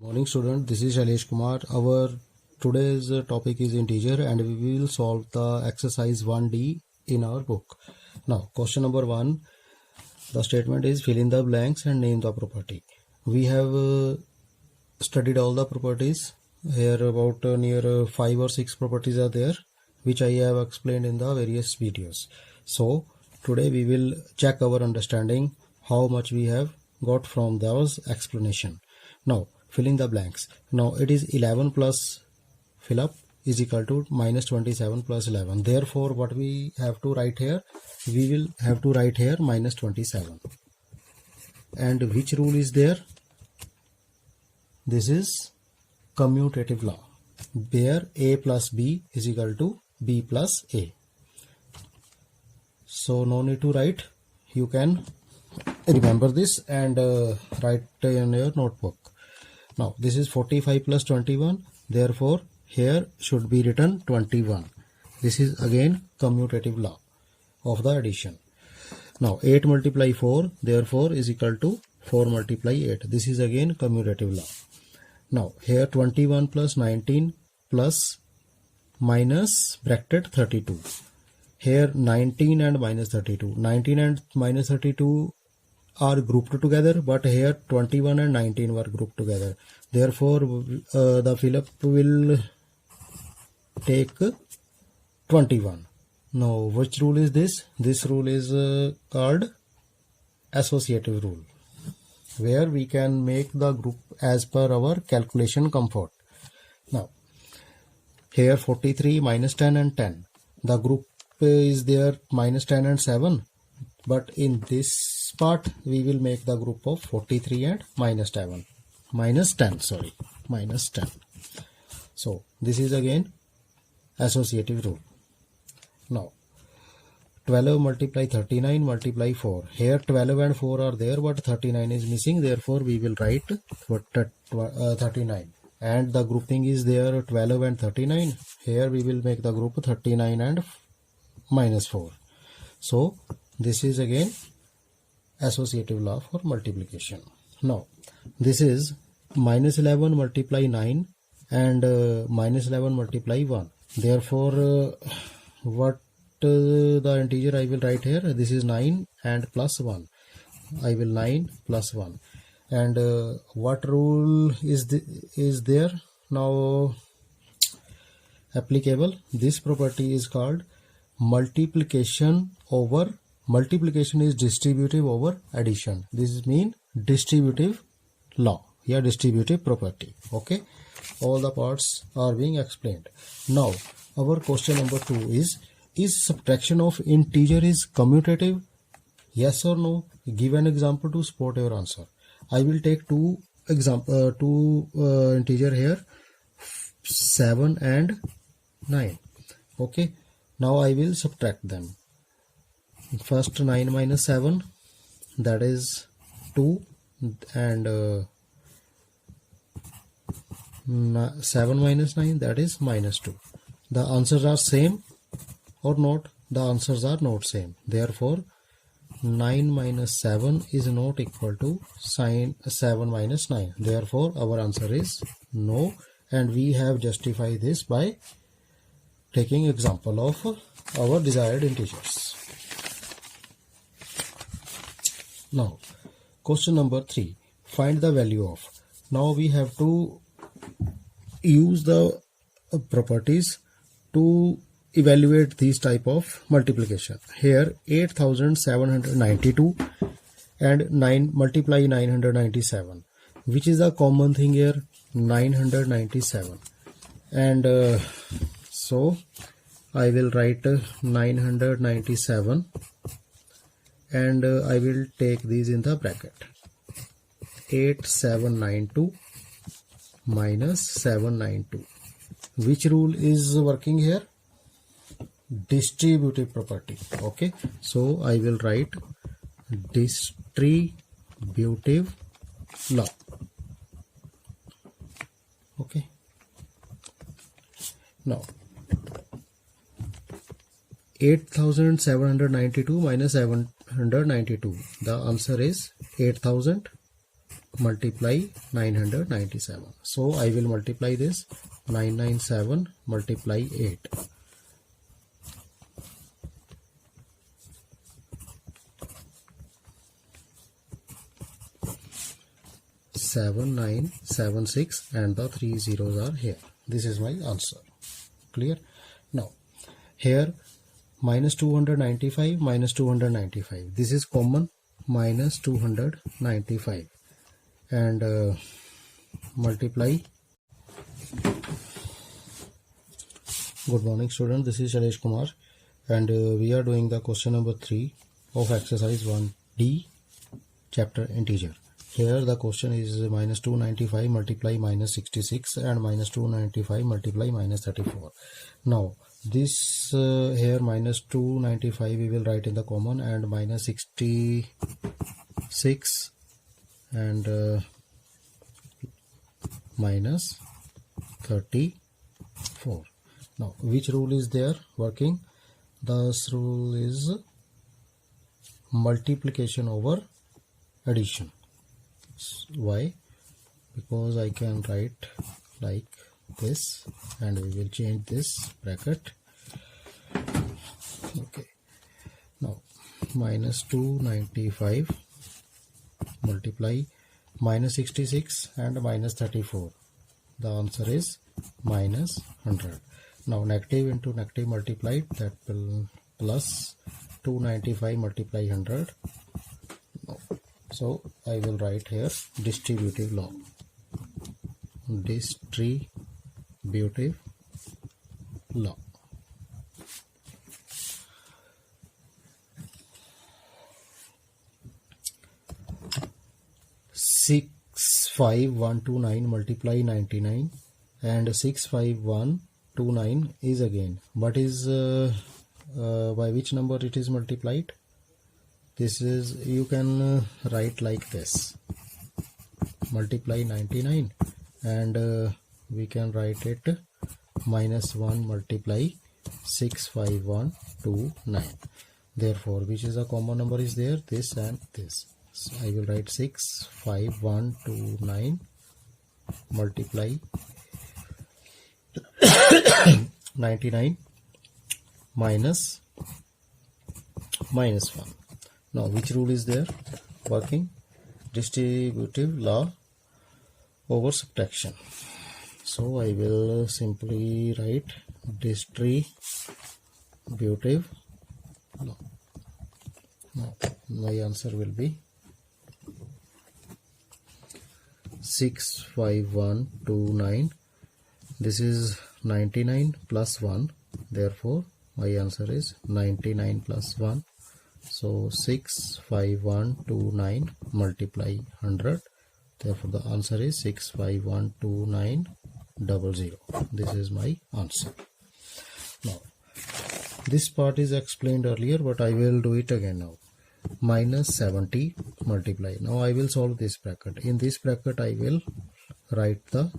Morning student, this is Shailesh Kumar. Our today's topic is integer and we will solve the exercise 1D in our book. Now question number 1, the statement is fill in the blanks and name the property. We have studied all the properties. Here about near 5 or 6 properties are there which I have explained in the various videos. So today we will check our understanding how much we have got from those explanation. Now fill in the blanks. Now it is 11 plus fill up is equal to minus 27 plus 11. Therefore what we have to write here, we will have to write here minus 27. And which rule is there? This is commutative law, where a plus b is equal to b plus a. So no need to write, you can remember this and write in your notebook. Now this is 45 plus 21, therefore here should be written 21. This is again commutative law of the addition. Now 8 multiply 4 therefore is equal to 4 multiply 8. This is again commutative law. Now here 21 plus 19 plus minus bracket 32. Here 19 and minus 32. 19 and minus 32 are grouped together, but here 21 and 19 were grouped together. Therefore the fill up will take 21. Now which rule is this? This rule is called associative rule, where we can make the group as per our calculation comfort. Now here 43 minus 10 and 10, the group is there minus 10 and 7, but in this part we will make the group of 43 and minus 10. So this is again associative rule. Now 12 multiply 39 multiply 4. Here 12 and 4 are there, but 39 is missing, therefore we will write 39. And the grouping is there 12 and 39. Here we will make the group 39 and minus 4. So this is again associative law for multiplication. Now this is minus 11 multiply 9 and minus 11 multiply 1. Therefore what the integer I will write here, this is 9 and plus 1. I will 9 plus 1. And what rule is there now applicable? This property is called multiplication is distributive over addition. This means distributive law, distributive property. Okay, all the parts are being explained. Now our question number 2 is subtraction of integer is commutative? Yes or no? Give an example to support your answer. I will take two integer here, 7 and 9. Okay, now I will subtract them. First 9 minus 7, that is 2, and 7 minus 9, that is minus 2. The answers are same or not? The answers are not same. Therefore 9 minus 7 is not equal to 7 minus 9. Therefore our answer is no, and we have justified this by taking example of our desired integers. Now question number 3, find the value of. Now we have to use the properties to evaluate these type of multiplication. Here 8792 and 9 multiply 997. Which is the common thing here? 997. And so I will write 997 and I will take these in the bracket. 8792 minus 792. Which rule is working here? Distributive property. Okay, so I will write distributive law. Okay, now 8792 minus 792. The answer is 8000 multiply 997. So I will multiply this 997 multiply 8. 7976 and the 3 zeros are here. This is my answer. Clear? Now here minus 295 minus 295. This is common, minus 295 and multiply. Good morning students, this is Shailesh Kumar and we are doing the question number 3 of exercise 1D chapter integer. Here the question is minus 295 multiply minus 66 and minus 295 multiply minus 34. Now this here minus 295 we will write in the common and minus 66 and minus 34. Now which rule is there working? This rule is multiplication over addition. Why? Because I can write like this and we will change this bracket. Okay, now minus 295 multiply minus 66 and minus 34. The answer is minus 100. Now negative into negative multiplied, that will plus 295 multiply 100. So I will write here distributive law. Distributive law. Six five one two nine multiply 99 and 65129 is again. What is by which number it is multiplied? This is, you can write like this, multiply 99 and we can write it minus 1 multiply 65129. Therefore which is a common number is there? This and this. So I will write 65129 multiply 99 minus 1. Now which rule is there working? Distributive law over subtraction. So I will simply write distributive law. Now my answer will be 65129. This is 99 plus 1. Therefore my answer is 99 plus 1. So 65129 multiply 100. Therefore the answer is 6512900. This is my answer. Now this part is explained earlier, but I will do it again now. Minus 70 multiply. Now I will solve this bracket. In this bracket I will write the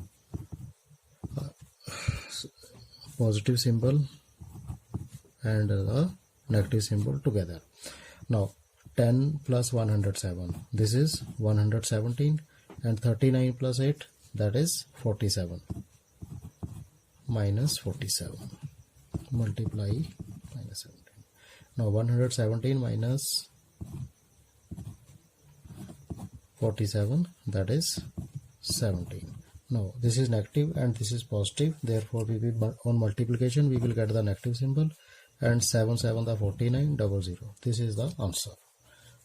positive symbol and the negative symbol together. Now 10 plus 107, this is 117 and 39 plus 8, that is 47. Minus 47 multiply minus 17. Now 117 minus 47, that is 17. Now this is negative and this is positive, therefore we will, on multiplication we will get the negative symbol, and 7 7 the 49 00. This is the answer.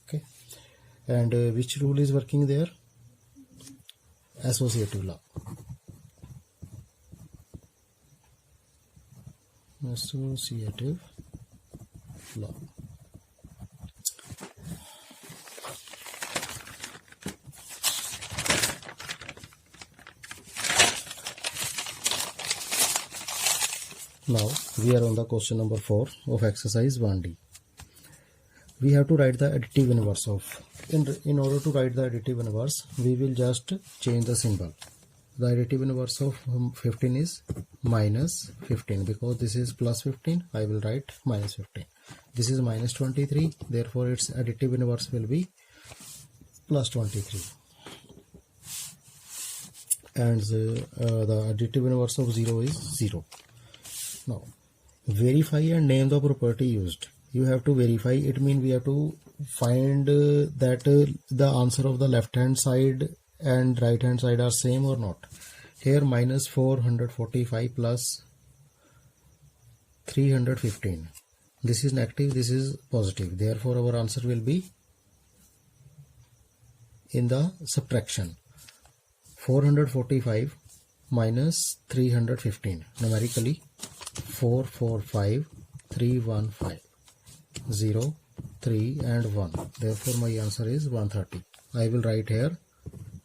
Okay, and which rule is working there? Associative law. Associative law. Now we are on the question number 4 of exercise 1D. We have to write the additive inverse of. In order to write the additive inverse, we will just change the symbol. The additive inverse of 15 is minus 15, because this is plus 15, I will write minus 15. This is minus 23, therefore its additive inverse will be plus 23. and the additive inverse of 0 is 0. Now verify and name the property used. You have to verify, it means we have to find that the answer of the left hand side and right hand side are same or not. Here minus 445 plus 315, this is negative, this is positive, therefore our answer will be in the subtraction. 445 minus 315, numerically 445 315 0 3 and 1, therefore my answer is 130. I will write here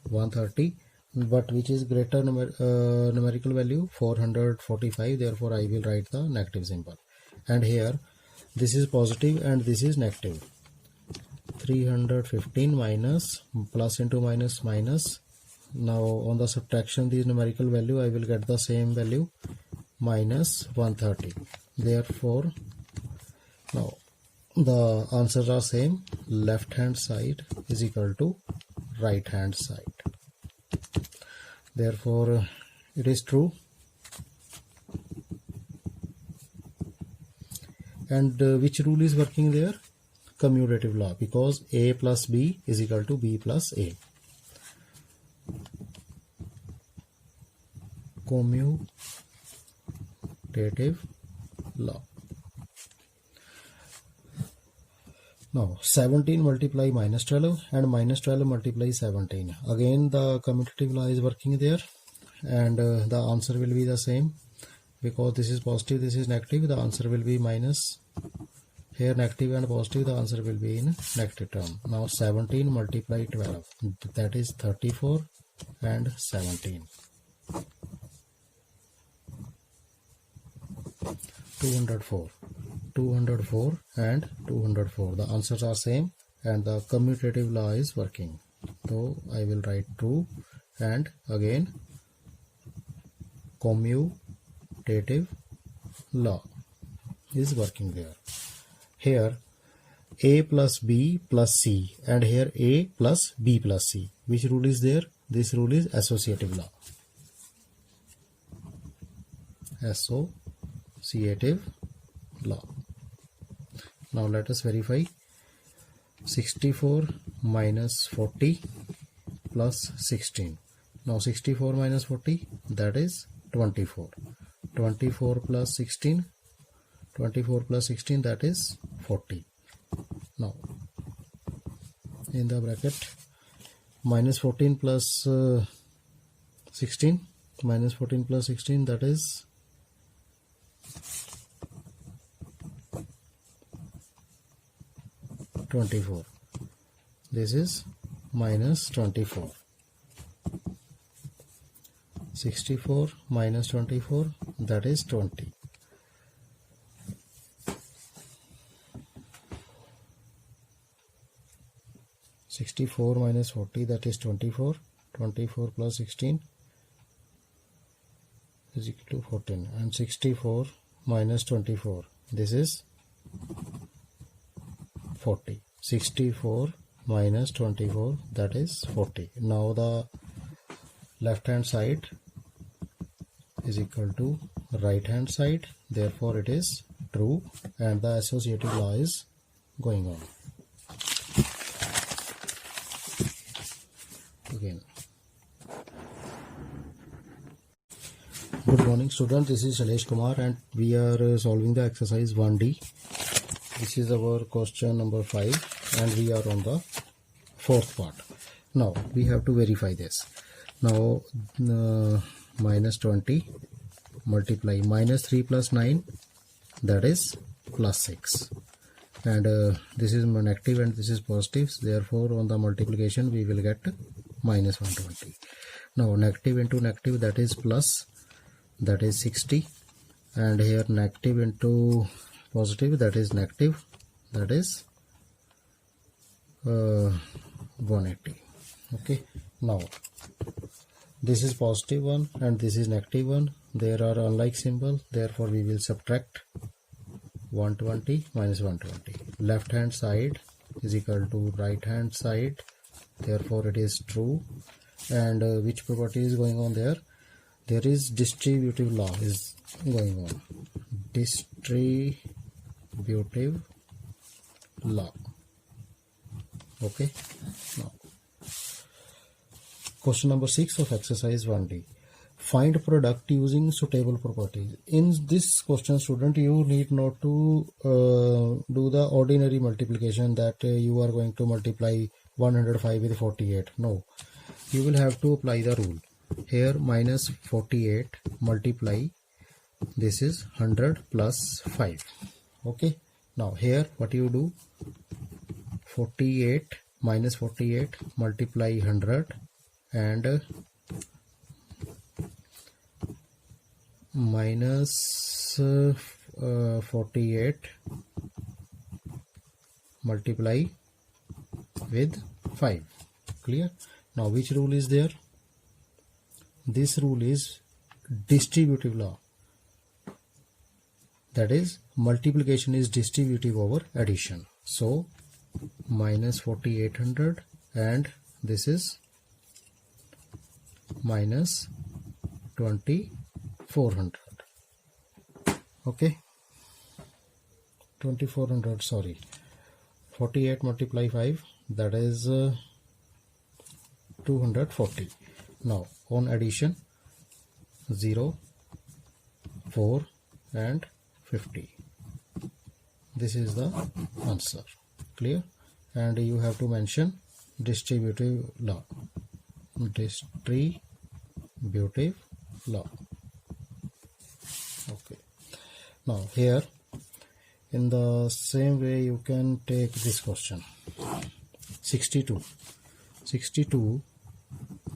130, but which is greater numerical value 445, therefore I will write the negative symbol. And here this is positive and this is negative. 315 minus, plus into minus minus. Now on the subtraction these numerical value I will get the same value, minus 130. Therefore now the answers are same, left hand side is equal to right hand side. Therefore it is true. And which rule is working there? Commutative law, because A plus B is equal to B plus A. Commutative law. Now 17 multiply minus 12 and minus 12 multiply 17. Again the commutative law is working there, and the answer will be the same, because this is positive, this is negative, the answer will be minus. Here negative and positive, the answer will be in negative term. Now 17 multiply 12, that is 34 and 17. 204. 204 and 204, the answers are same and the commutative law is working. So I will write true, and again commutative law is working there. Here A plus B plus C, and here A plus B plus C. Which rule is there? This rule is associative law. Associative law. Now let us verify. 64 minus 40 plus 16. Now 64 minus 40, that is 24. 24 plus 16, 24 plus 16, that is 40. Now in the bracket, minus 14 plus 16, minus 14 plus 16, that is 24. This is minus 24. 64 minus 24, that is 20. (64 minus 40), that is 24. 24 plus 16 is equal to 14, and 64 minus 24, this is 40. 64 minus 24, that is 40. Now the left hand side is equal to right hand side, therefore it is true, and the associative law is going on. Again, good morning students, this is Shailesh Kumar and we are solving the exercise 1D. This is our question number 5 and we are on the fourth part. Now we have to verify this. Now minus 20 multiply minus 3 plus 9, that is plus 6, and this is negative and this is positive, therefore on the multiplication we will get minus 120. Now negative into negative, that is plus, that is 60, and here negative into positive, that is negative, that is 180. Okay, now this is positive one and this is negative one, there are unlike symbol, therefore we will subtract 120 minus 120. Left hand side is equal to right hand side, therefore it is true, and which property is going on there? There is distributive law is going on. Distributive law. Okay. Now, question number 6 of exercise 1D. Find product using suitable properties. In this question, student, you need not to do the ordinary multiplication that you are going to multiply 105 with 48. No, you will have to apply the rule. Here minus 48 multiply, this is 100 plus 5. Okay. Now here what you do? 48 minus 48 multiply 100 and minus 48 multiply with 5. Clear? Now which rule is there? This rule is distributive law. That is, multiplication is distributive over addition. So minus 4800 and this is minus 2400. Okay, 2400, sorry, 48 multiply 5, that is 240. Now on addition, 0, 4 and 50. This is the answer. Clear? And you have to mention distributive law. Distributive law. Okay. Now here in the same way you can take this question. 62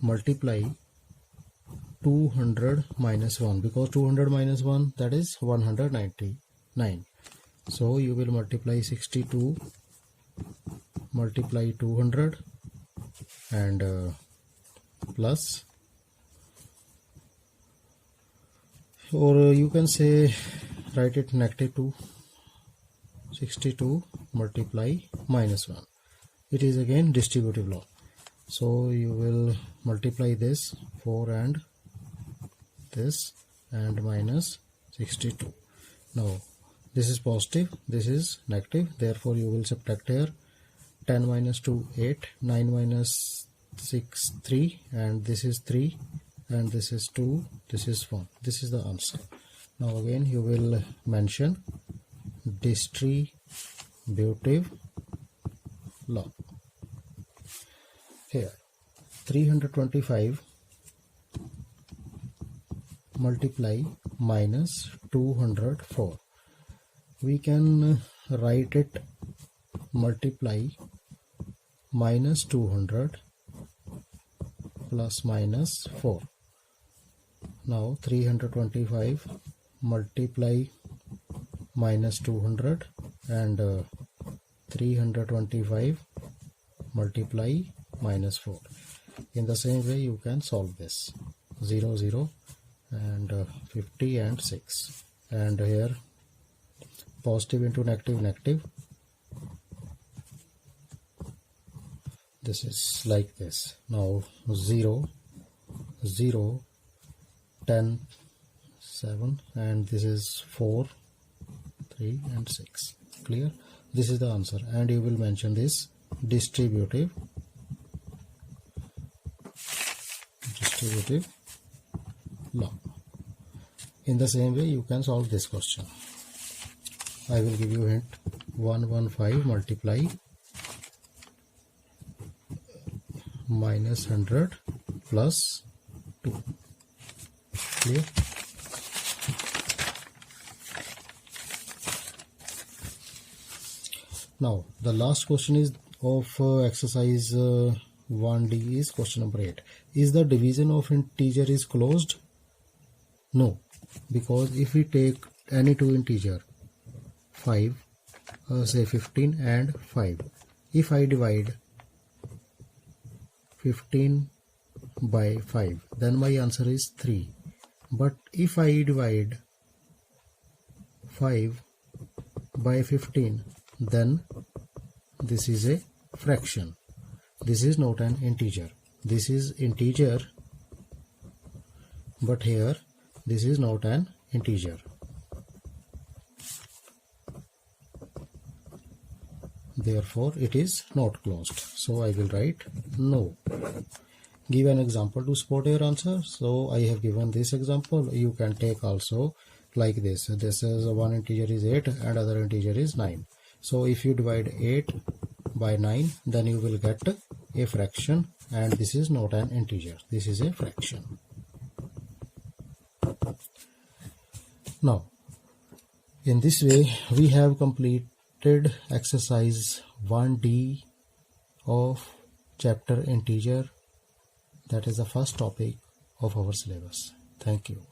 multiply 200 minus 1, because 200 minus 1, that is 199. So you will multiply 62 multiply 200 and plus, or you can say write it negative 2. 62 multiply minus 1. It is again distributive law. So you will multiply this 4 and this and minus 62. Now this is positive, this is negative, therefore you will subtract here. 10 minus 2 8, 9 minus 6 3, and this is 3 and this is 2, this is 1. This is the answer. Now again you will mention distributive law. Here 325 multiply minus 204. We can write it multiply minus 200 plus minus 4. Now 325 multiply minus 200 and 325 multiply minus 4. In the same way you can solve this. 0 0 and 50 and 6, and here positive into negative negative. This is like this. Now 0 0 10 7, and this is 4 3 and 6. Clear? This is the answer, and you will mention this distributive law. In the same way you can solve this question. I will give you a hint. 115 multiply minus 100 plus 2. Clear? Now the last question is of exercise 1D is question number 8. Is the division of integer is closed? No, because if we take any two integer 5, say 15 and 5, if I divide 15 by 5, then my answer is 3. But if I divide 5 by 15, then this is a fraction. This is not an integer. this is integer, but here this is not an integer. Therefore, it is not closed. So I will write no. Give an example to support your answer. So I have given this example. You can take also like this. This is one integer is 8 and other integer is 9. So if you divide 8 by 9, then you will get a fraction, and this is not an integer. This is a fraction. Now, in this way, we have completed exercise 1D of chapter integer. That is the first topic of our syllabus. Thank you.